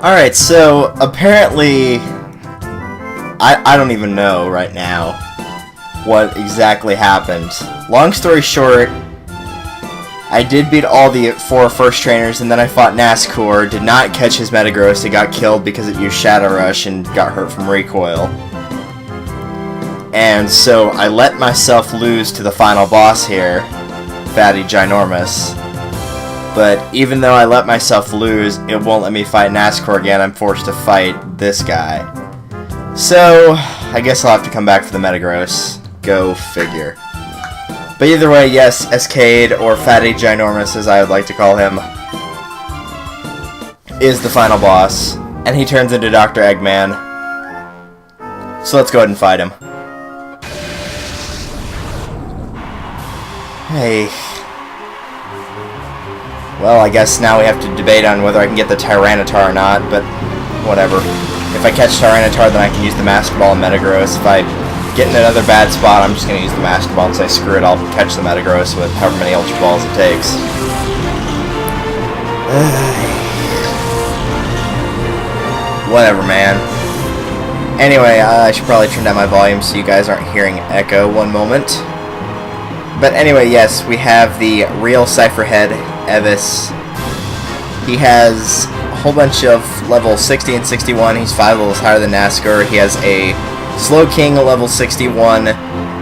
Alright, so apparently I don't even know right now what exactly happened. Long story short, I did beat all the 4 first trainers, and then I fought Nazcor, did not catch his Metagross, it got killed because it used Shadow Rush and got hurt from recoil. And so I let myself lose to the final boss here, Fatty Ginormous. But even though I let myself lose, it won't let me fight Nazcor again. I'm forced to fight this guy. So, I guess I'll have to come back for the Metagross. Go figure. But either way, yes, Escade, or Fatty Ginormous as I would like to call him, is the final boss. And he turns into Dr. Eggman. So let's go ahead and fight him. Hey. Well, I guess now we have to debate on whether I can get the Tyranitar or not, but whatever. If I catch Tyranitar, then I can use the Master Ball and Metagross. If I get in another bad spot, I'm just going to use the Master Ball and say, screw it, I'll catch the Metagross with however many Ultra Balls it takes. Whatever, man. Anyway, I should probably turn down my volume so you guys aren't hearing echo one moment. But anyway, yes, we have the real Cypher Head, Evis. He has a whole bunch of level 60 and 61. He's 5 levels higher than Nazcor. He has a Slowking at level 61,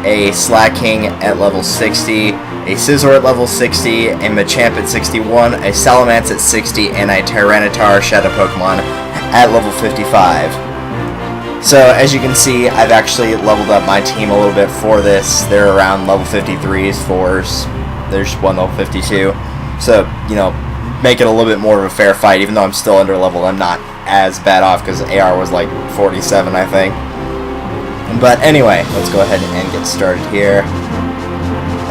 a Slaking at level 60, a Scizor at level 60, a Machamp at 61, a Salamence at 60, and a Tyranitar Shadow Pokemon at level 55. So, as you can see, I've actually leveled up my team a little bit for this. They're around level 53s, 4s. There's one level 52. So, you know, make it a little bit more of a fair fight. Even though I'm still under level, I'm not as bad off because AR was like 47, I think. But anyway, let's go ahead and get started here.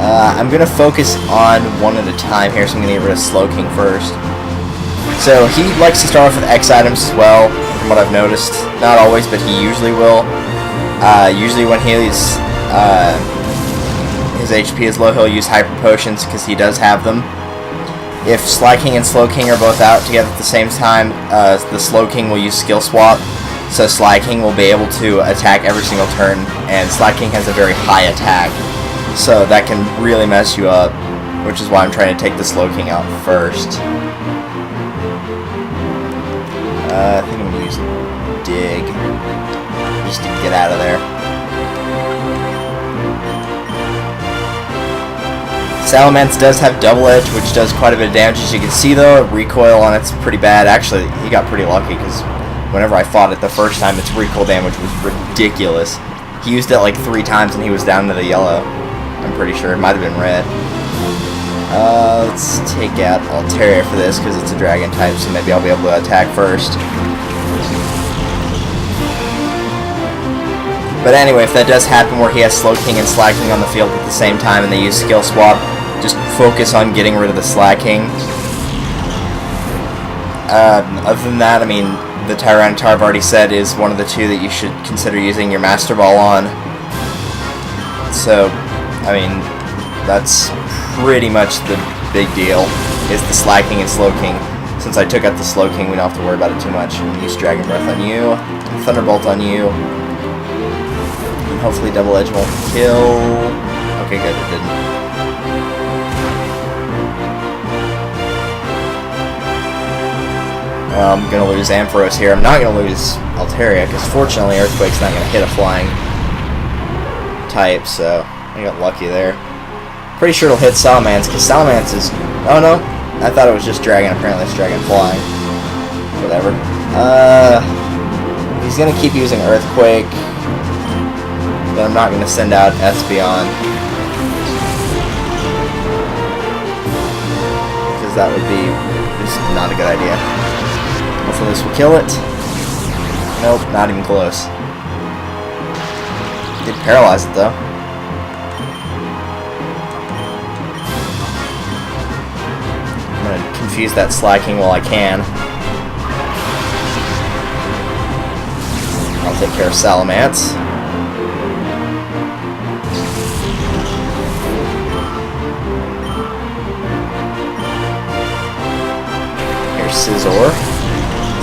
I'm going to focus on one at a time here, so I'm going to get rid of Slowking first. So, he likes to start off with X items as well, from what I've noticed. Not always, but he usually will. Usually when his HP is low, he'll use Hyper Potions, because he does have them. If Slaking and Slowking are both out together at the same time, the Slowking will use Skill Swap, so Slaking will be able to attack every single turn, and Slaking has a very high attack, so that can really mess you up, which is why I'm trying to take the Slowking out first. I think I'm going to use Dig, just to get out of there. Salamence does have Double Edge, which does quite a bit of damage. As you can see, though, recoil on it's pretty bad. Actually, he got pretty lucky, because whenever I fought it the first time, its recoil damage was ridiculous. He used it like 3 times, and he was down to the yellow. I'm pretty sure. It might have been red. Let's take out Altaria for this, because it's a dragon type, so maybe I'll be able to attack first. But anyway, if that does happen where he has Slowking and Slaking on the field at the same time and they use Skill Swap, just focus on getting rid of the Slaking. Other than that, I mean, the Tyranitar I've already said is one of the 2 that you should consider using your Master Ball on. So, I mean, that's pretty much the big deal, is the Slaking and Slowking. Since I took out the Slowking, we don't have to worry about it too much. I'm going to use Dragon Breath on you, Thunderbolt on you, and hopefully Double Edge won't kill. Okay, good, it didn't. Well, I'm going to lose Ampharos here. I'm not going to lose Altaria, because fortunately Earthquake's not going to hit a flying type, so I got lucky there. Pretty sure it'll hit Salamence, because Salamence is... Oh no, I thought it was just Dragon. Apparently it's Dragon Flying. Whatever. He's going to keep using Earthquake, but I'm not going to send out Espeon, because that would be just not a good idea. Hopefully this will kill it. Nope, not even close. Did paralyze it though. I'm gonna confuse that Slaking while I can. I'll take care of Salamence. Here's Scizor.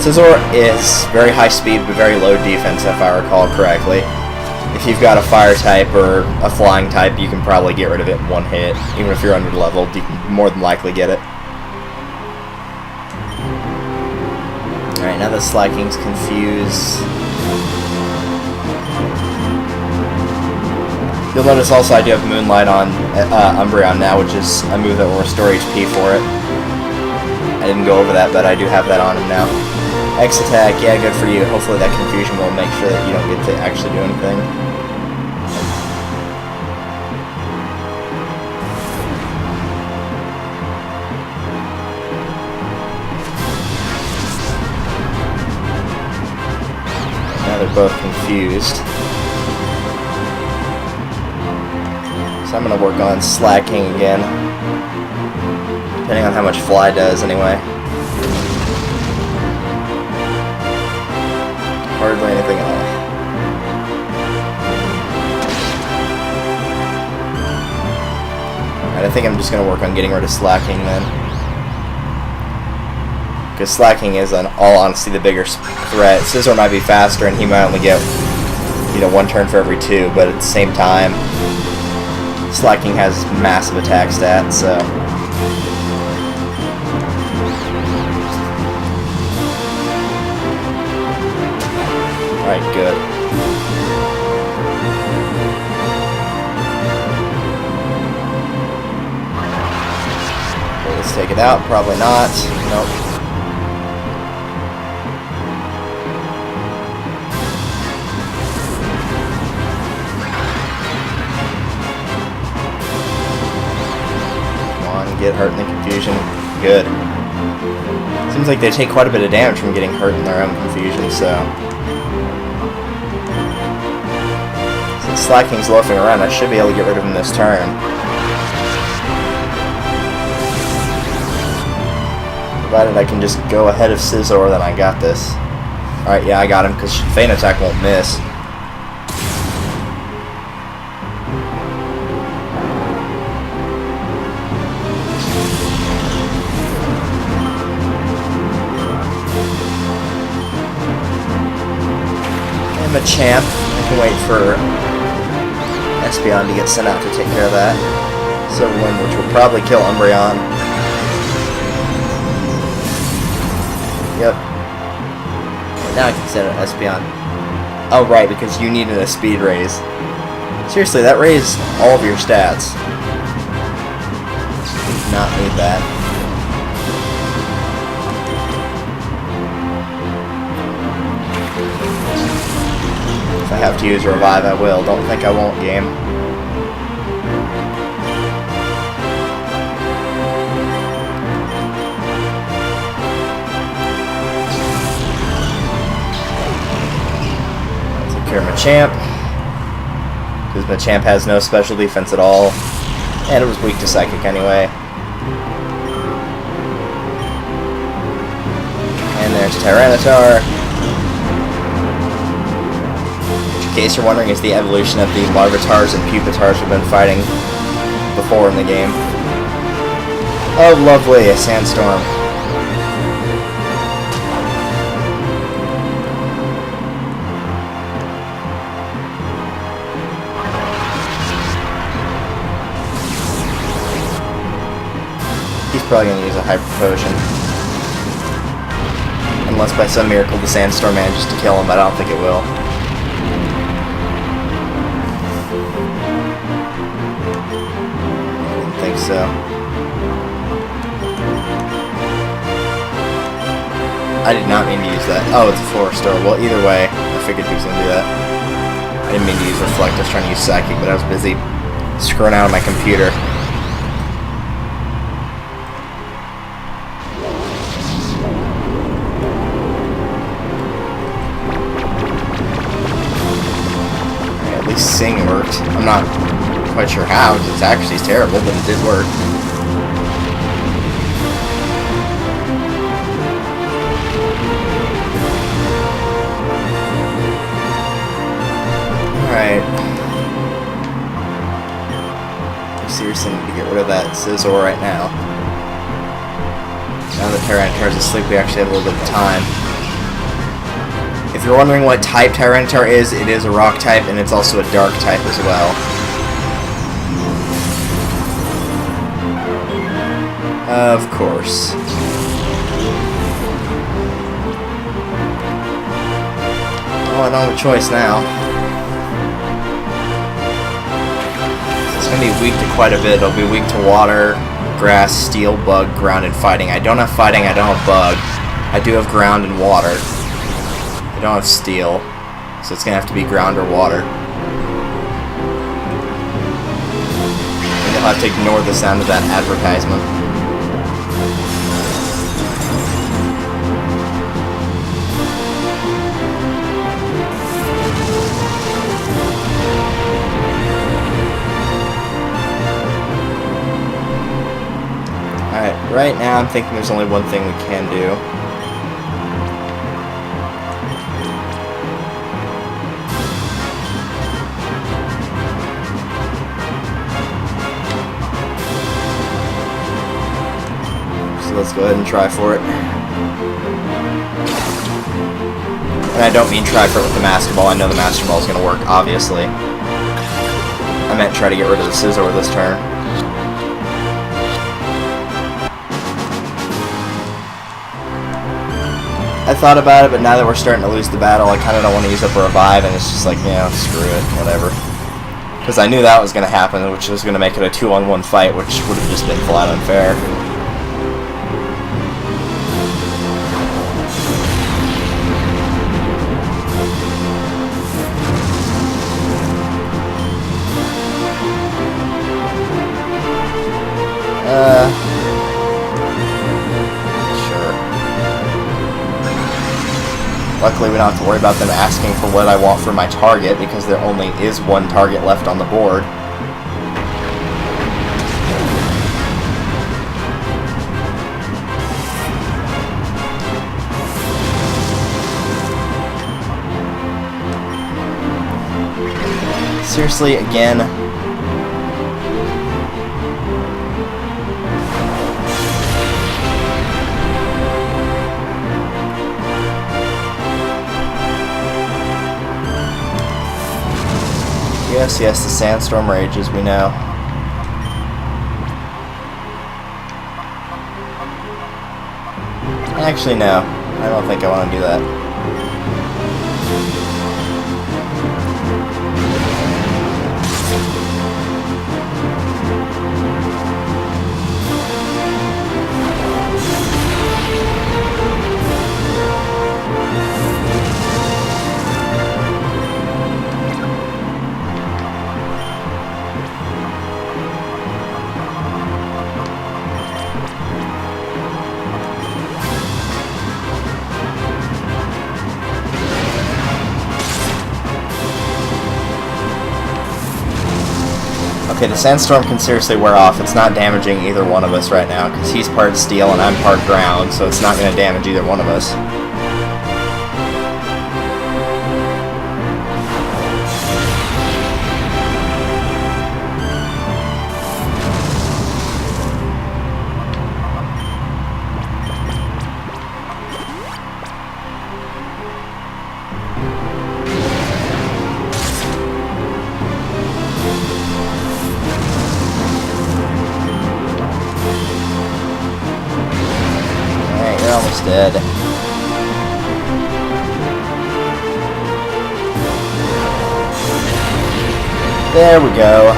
Scizor is very high speed but very low defense, if I recall correctly. If you've got a fire type or a flying type, you can probably get rid of it in one hit. Even if you're under leveled, you can more than likely get it. Alright, now that Slacking's confused. You'll notice also I do have Moonlight on Umbreon now, which is a move that will restore HP for it. I didn't go over that, but I do have that on him now. X attack, yeah, good for you. Hopefully that confusion will make sure that you don't get to actually do anything. Now they're both confused. So I'm going to work on slacking again. Depending on how much Fly does, anyway. Hardly anything at all. Alright, I think I'm just going to work on getting rid of slacking then. Because slacking is, in all honesty, the bigger threat. Scizor might be faster and he might only get, you know, one turn for every two, but at the same time, slacking has massive attack stats, so... Alright, good. Okay, let's take it out. Probably not. Nope. Come on, get hurt in the confusion. Good. Seems like they take quite a bit of damage from getting hurt in their own confusion, so... Slacking's loafing around, I should be able to get rid of him this turn. Provided I can just go ahead of Scizor, then I got this. Alright, yeah, I got him, because Feint Attack won't miss. I'm a champ. I can wait for Espeon to get sent out to take care of that. Silver Wind, which will probably kill Umbreon. Yep. Now I can send an Espeon. Oh, right, because you needed a speed raise. Seriously, that raised all of your stats. You do not need that. If I have to use Revive, I will. Don't think I won't, game. Take care of Machamp. Because Machamp has no special defense at all. And it was weak to Psychic anyway. And there's Tyranitar. In case you're wondering, is the evolution of the Larvitars and Pupitars we've been fighting before in the game. Oh, lovely, a sandstorm. He's probably going to use a Hyper Potion. Unless by some miracle the sandstorm manages to kill him, but I don't think it will. So I did not mean to use that. Oh, it's a 4-star. Well, either way, I figured he was going to do that. I didn't mean to use Reflect. I was trying to use Psychic, but I was busy screwing out on my computer. At least Sing worked. I'm not quite sure how, because its accuracy is terrible, but it did work. Alright. I seriously need to get rid of that Scizor right now. Now that Tyranitar's asleep, we actually have a little bit of time. you're wondering what type Tyranitar is, it is a rock type, and it's also a dark type as well. Of course. Oh, I don't have a choice now. It's going to be weak to quite a bit. It'll be weak to water, grass, steel, bug, ground, and fighting. I don't have fighting, I don't have bug. I do have ground and water. I don't have steel, so it's going to have to be ground or water. And you'll have to ignore the sound of that advertisement. Alright, right now I'm thinking there's only one thing we can do. Let's go ahead and try for it. And I don't mean try for it with the Master Ball. I know the Master Ball is going to work, obviously. I meant try to get rid of the Scizor this turn. I thought about it, but now that we're starting to lose the battle, I kind of don't want to use up a Revive, and it's just like, you know, screw it, whatever. Because I knew that was going to happen, which was going to make it a 2-on-1 fight, which would have just been flat unfair. Sure. Luckily we don't have to worry about them asking for what I want for my target, because there only is one target left on the board. Seriously, again? Yes, yes, the sandstorm rages, we know. Actually, no. I don't think I want to do that. Okay, the sandstorm can seriously wear off. It's not damaging either one of us right now, because he's part steel and I'm part ground, so it's not going to damage either one of us. Almost dead. There we go.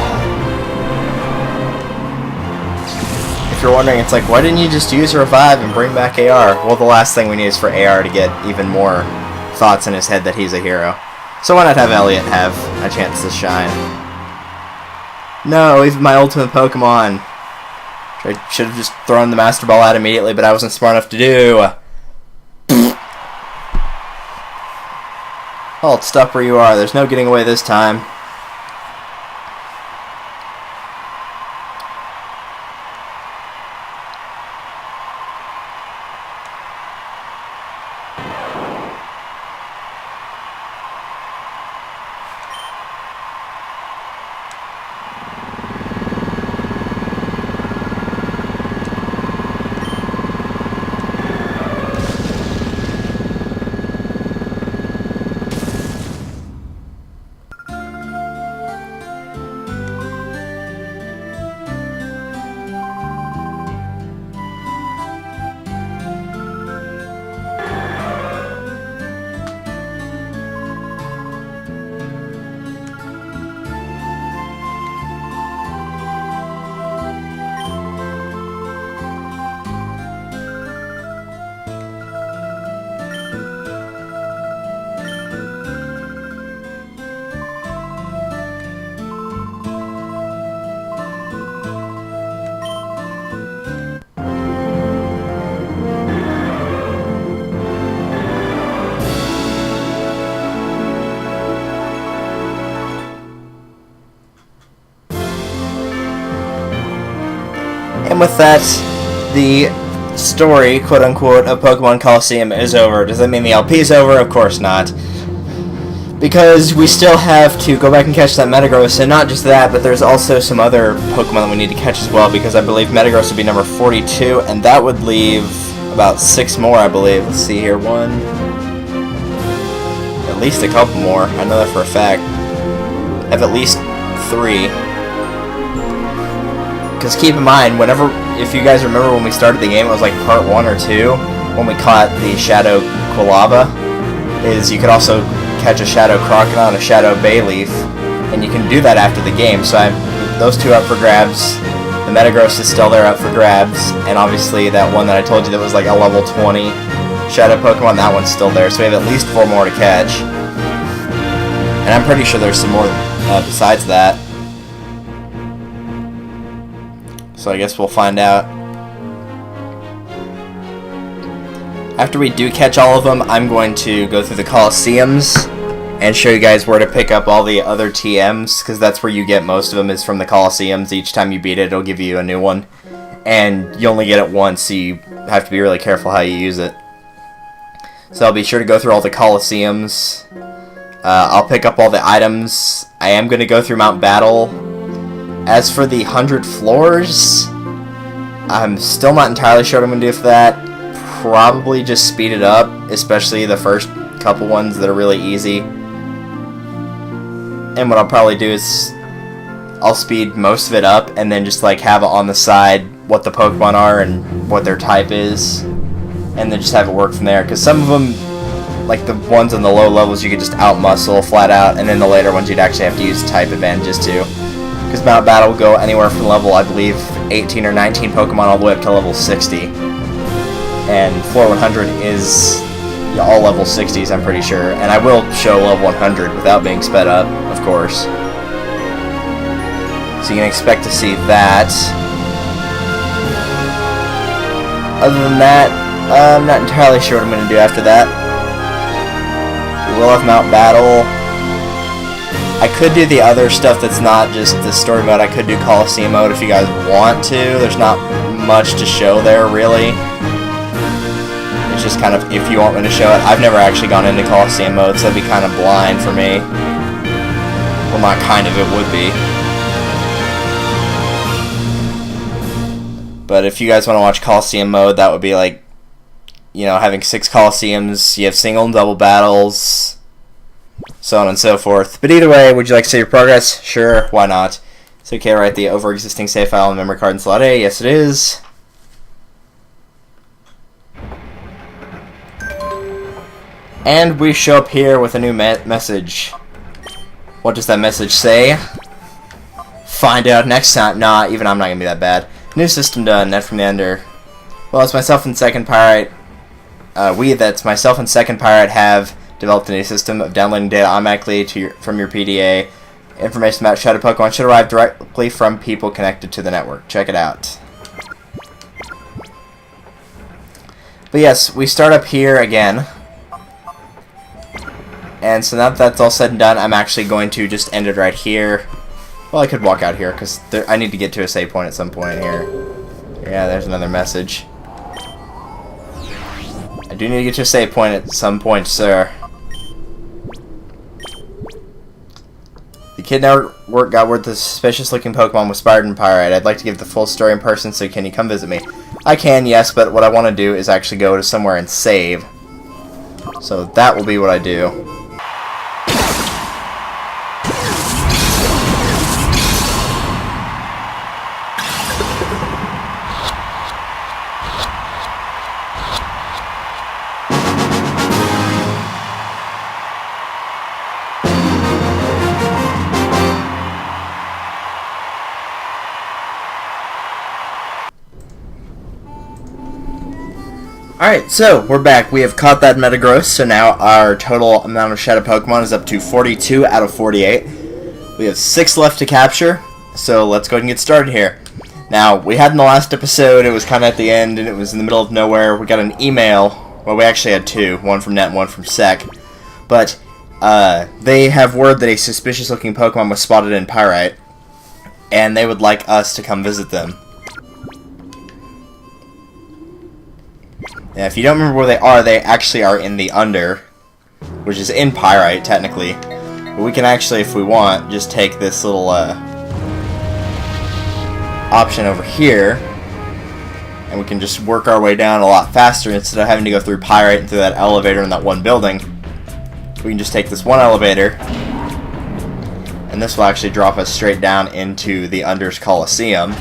If you're wondering, it's like, why didn't you just use a Revive and bring back AR? Well, the last thing we need is for AR to get even more thoughts in his head that he's a hero. So why not have Elliot have a chance to shine? No, even my ultimate Pokemon. I should have just thrown the Master Ball out immediately, but I wasn't smart enough to do. Halt, stop where you are. There's no getting away this time. And with that, the story, quote-unquote, of Pokemon Colosseum is over. Does that mean the LP is over? Of course not. Because we still have to go back and catch that Metagross, and not just that, but there's also some other Pokemon that we need to catch as well, because I believe Metagross would be number 42, and that would leave about 6 more, I believe. Let's see here, at least a couple more. I know that for a fact. I have at least 3. Because keep in mind, if you guys remember when we started the game, it was like part 1 or 2, when we caught the Shadow Quilava, is you could also catch a Shadow Crocodile and a Shadow Bayleaf, and you can do that after the game, so those 2 up for grabs. The Metagross is still there up for grabs, and obviously that one that I told you that was like a level 20 Shadow Pokemon, that one's still there, so we have at least 4 more to catch. And I'm pretty sure there's some more besides that. So I guess we'll find out. After we do catch all of them, I'm going to go through the Colosseums and show you guys where to pick up all the other TMs, because that's where you get most of them, is from the Colosseums. Each time you beat it, it'll give you a new one. And you only get it once, so you have to be really careful how you use it. So I'll be sure to go through all the Colosseums. I'll pick up all the items. I am going to go through Mount Battle. As for the 100 floors, I'm still not entirely sure what I'm going to do for that. Probably just speed it up, especially the first couple ones that are really easy. And what I'll probably do is I'll speed most of it up and then just like have it on the side what the Pokemon are and what their type is, and then just have it work from there. Because some of them, like the ones on the low levels, you could just out-muscle flat out, and then the later ones you'd actually have to use type advantages too. Because Mount Battle will go anywhere from level, I believe, 18 or 19 Pokemon all the way up to level 60. And floor 100 is all level 60s, I'm pretty sure. And I will show level 100 without being sped up, of course. So you can expect to see that. Other than that, I'm not entirely sure what I'm going to do after that. We will have Mount Battle. I could do the other stuff that's not just the story mode. I could do Colosseum mode if you guys want to. There's not much to show there, really. It's just kind of if you want me to show it. I've never actually gone into Colosseum mode, so that'd be kind of blind for me. Well, not kind of, it would be. But if you guys want to watch Colosseum mode, that would be like, you know, having 6 Colosseums. You have single and double battles, so on and so forth. But either way, would you like to save your progress? Sure, why not? It's okay to write the over-existing save file on memory card in slot A. Yes, it is. And we show up here with a new message. What does that message say? Find out next time. Nah, even I'm not gonna be that bad. New system done. Net from the Ender. Well, it's myself and Second Pyrite. That's myself and Second Pyrite have developed a new system of downloading data automatically from your PDA. Information about Shadow Pokemon should arrive directly from people connected to the network. Check it out. But yes, we start up here again. And so now that that's all said and done, I'm actually going to just end it right here. Well, I could walk out here, because I need to get to a save point at some point here. Yeah, there's another message. I do need to get to a save point at some point, sir. The Kid Network got word the suspicious-looking Pokemon was spired in Pyrite. I'd like to give the full story in person, so can you come visit me? I can, yes, but what I want to do is actually go to somewhere and save. So that will be what I do. Alright, so we're back. We have caught that Metagross, so now our total amount of Shadow Pokemon is up to 42 out of 48. We have 6 left to capture, so let's go ahead and get started here. Now, we had in the last episode, it was kind of at the end, and it was in the middle of nowhere. We got an email. Well, we actually had 2, one from Net and one from Sec. But they have word that a suspicious-looking Pokemon was spotted in Pyrite, and they would like us to come visit them. Yeah, if you don't remember where they actually are in the under, which is in Pyrite, technically. But we can actually, if we want, just take this little option over here, and we can just work our way down a lot faster instead of having to go through Pyrite and through that elevator in that one building. We can just take this one elevator, and this will actually drop us straight down into the under's Colosseum.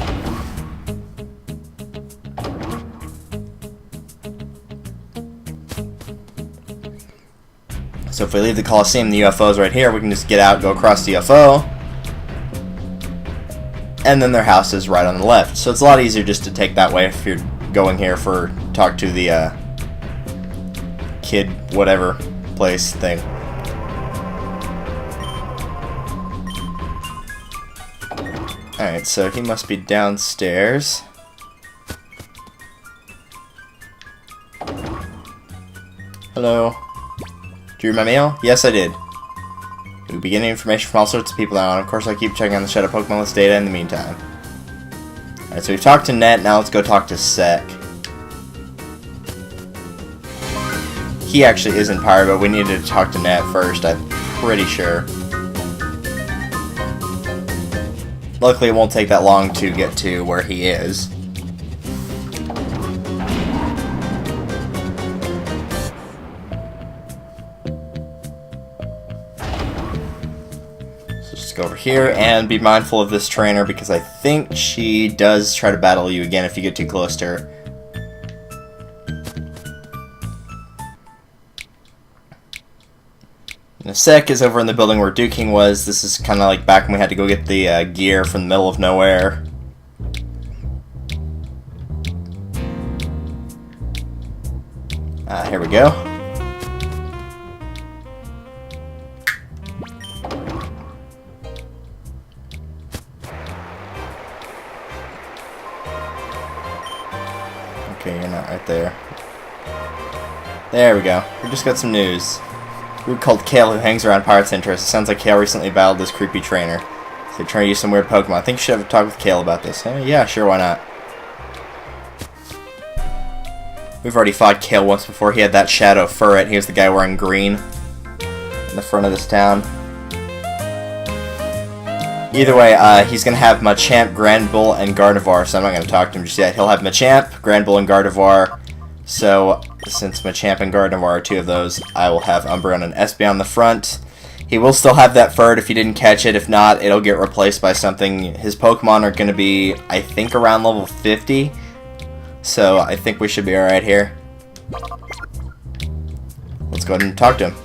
So if we leave the Colosseum, the UFO's right here, we can just get out, go across the UFO, and then their house is right on the left. So it's a lot easier just to take that way if you're going here for talk to the kid whatever place thing. Alright, so he must be downstairs. Hello. Do you read my mail? Yes, I did. We'll be getting information from all sorts of people now, and of course I keep checking on the Shadow Pokemon list data in the meantime. Alright, so we've talked to Net, now let's go talk to Sek. He actually is in Pyre, but we needed to talk to Net first, I'm pretty sure. Luckily it won't take that long to get to where he is. Go over here and be mindful of this trainer because I think she does try to battle you again if you get too close to her. And Sek is over in the building where Duking was. This is kind of like back when we had to go get the gear from the middle of nowhere. Here we go. Okay, you're not right there. There we go. We just got some news. A group called Kale who hangs around Pirate's Interest. It sounds like Kale recently battled this creepy trainer. So they're trying to use some weird Pokemon. I think you should have a talk with Kale about this. Yeah, sure, why not? We've already fought Kale once before. He had that Shadow Furret. He was the guy wearing green in the front of this town. Either way, he's going to have Machamp, Granbull, and Gardevoir, so I'm not going to talk to him just yet. He'll have Machamp, Granbull, and Gardevoir. So, since Machamp and Gardevoir are two of those, I will have Umbreon and Espeon on the front. He will still have that Furret if you didn't catch it. If not, it'll get replaced by something. His Pokemon are going to be, I think, around level 50. So, I think we should be alright here. Let's go ahead and talk to him.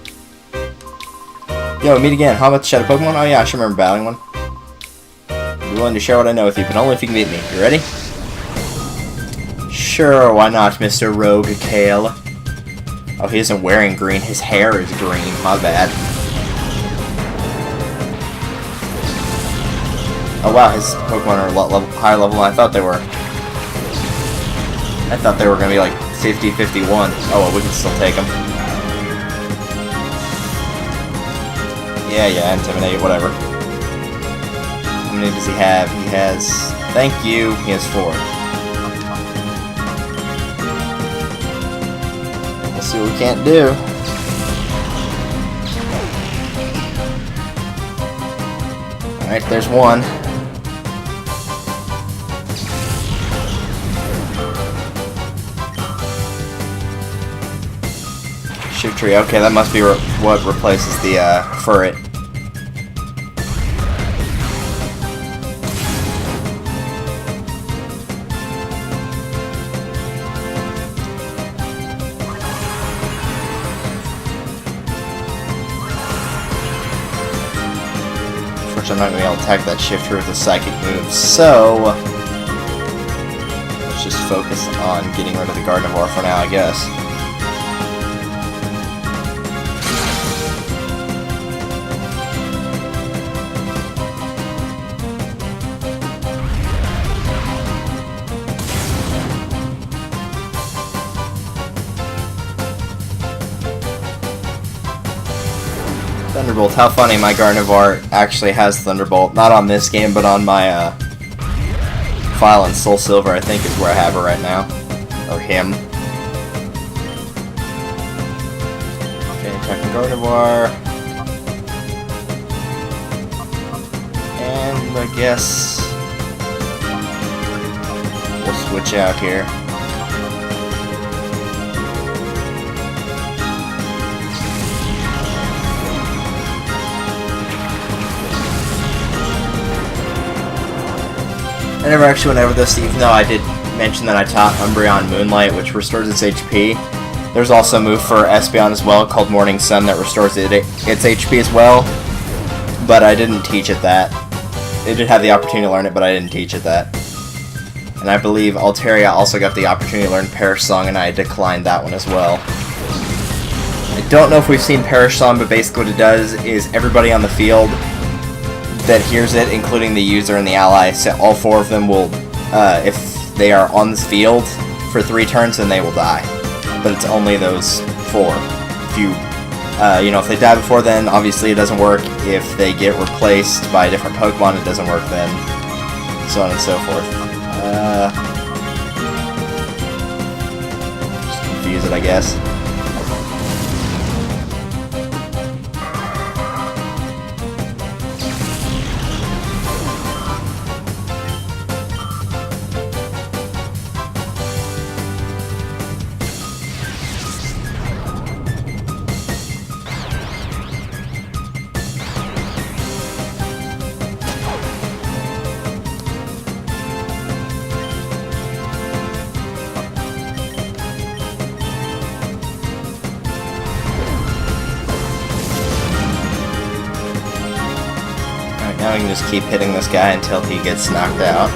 Yo, meet again. How about the Shadow Pokemon? Oh yeah, I should remember battling one. I'm willing to share what I know with you, but only if you can beat me. You ready? Sure, why not, Mr. Rogue Kale? Oh, he isn't wearing green. His hair is green. My bad. Oh wow, his Pokemon are a lot higher level than I thought they were. I thought they were going to be like 50, 51. Oh well, we can still take them. Yeah, intimidate, whatever. How many does he have? He has... Thank you. He has 4. We'll see what we can't do. Alright, there's one. Shift tree. Okay, that must be what replaces the Furret. I'm not going to be able to attack that shifter with a psychic move, so let's just focus on getting rid of the Gardevoir for now, I guess. Thunderbolt, how funny, my Gardevoir actually has Thunderbolt. Not on this game, but on my file in Soul Silver, I think is where I have her right now. Or him. Second Gardevoir. And I guess we'll switch out here. I never actually went over this, even though I did mention that I taught Umbreon Moonlight, which restores its HP. There's also a move for Espeon as well called Morning Sun that restores its HP as well, but I didn't teach it that. It did have the opportunity to learn it, but I didn't teach it that. And I believe Altaria also got the opportunity to learn Perish Song, and I declined that one as well. I don't know if we've seen Perish Song, but basically what it does is everybody on the field that hears it, including the user and the ally, so all four of them will, if they are on this field for 3 turns, then they will die. But it's only those 4. If you, if they die before then, obviously it doesn't work. If they get replaced by a different Pokemon, it doesn't work then. So on and so forth. Just confuse it, I guess. Now we can just keep hitting this guy until he gets knocked out.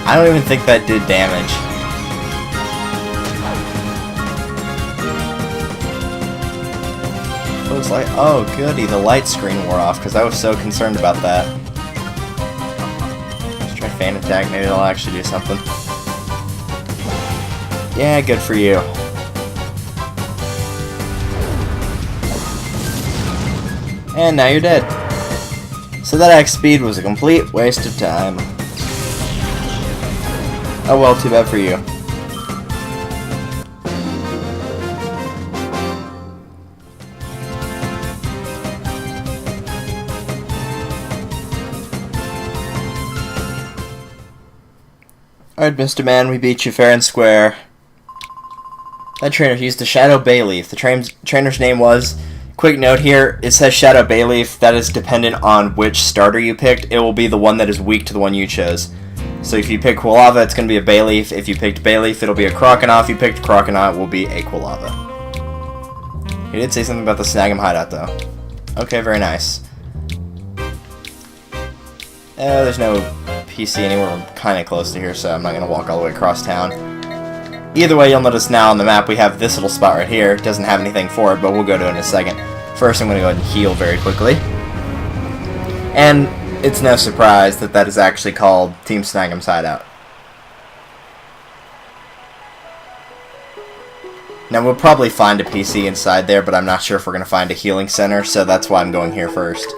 I don't even think that did damage. Looks like, oh goody, the light screen wore off because I was so concerned about that. Let's try Fan Attack, maybe it'll actually do something. Yeah, good for you. And now you're dead. So that X speed was a complete waste of time. Oh well, too bad for you. Alright, Mr. Man, we beat you fair and square. That trainer used the Shadow Bayleaf. The trainer's name was... Quick note here, it says Shadow Bayleaf. That is dependent on which starter you picked. It will be the one that is weak to the one you chose. So if you pick Quilava, it's going to be a Bayleaf. If you picked Bayleaf, it'll be a Croconaw. If you picked Croconaw, it will be a Quilava. He did say something about the Snag'em hideout, though. Okay, very nice. There's no PC anywhere. We're kind of close to here, so I'm not going to walk all the way across town. Either way, you'll notice now on the map we have this little spot right here. It doesn't have anything for it, but we'll go to it in a second. First, I'm going to go ahead and heal very quickly. And it's no surprise that that is actually called Team Snag'em's Hideout. Now, we'll probably find a PC inside there, but I'm not sure if we're going to find a healing center, so that's why I'm going here first.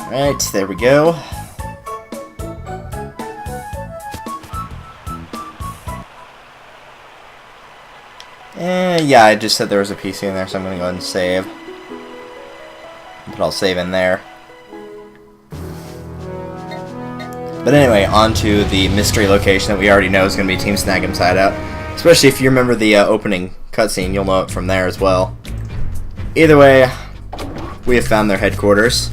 Alright, there we go. Yeah, I just said there was a PC in there, so I'm going to go ahead and save. But I'll save in there. But anyway, on to the mystery location that we already know is going to be Team Snag'em's Hideout. Especially if you remember the opening cutscene, you'll know it from there as well. Either way, we have found their headquarters.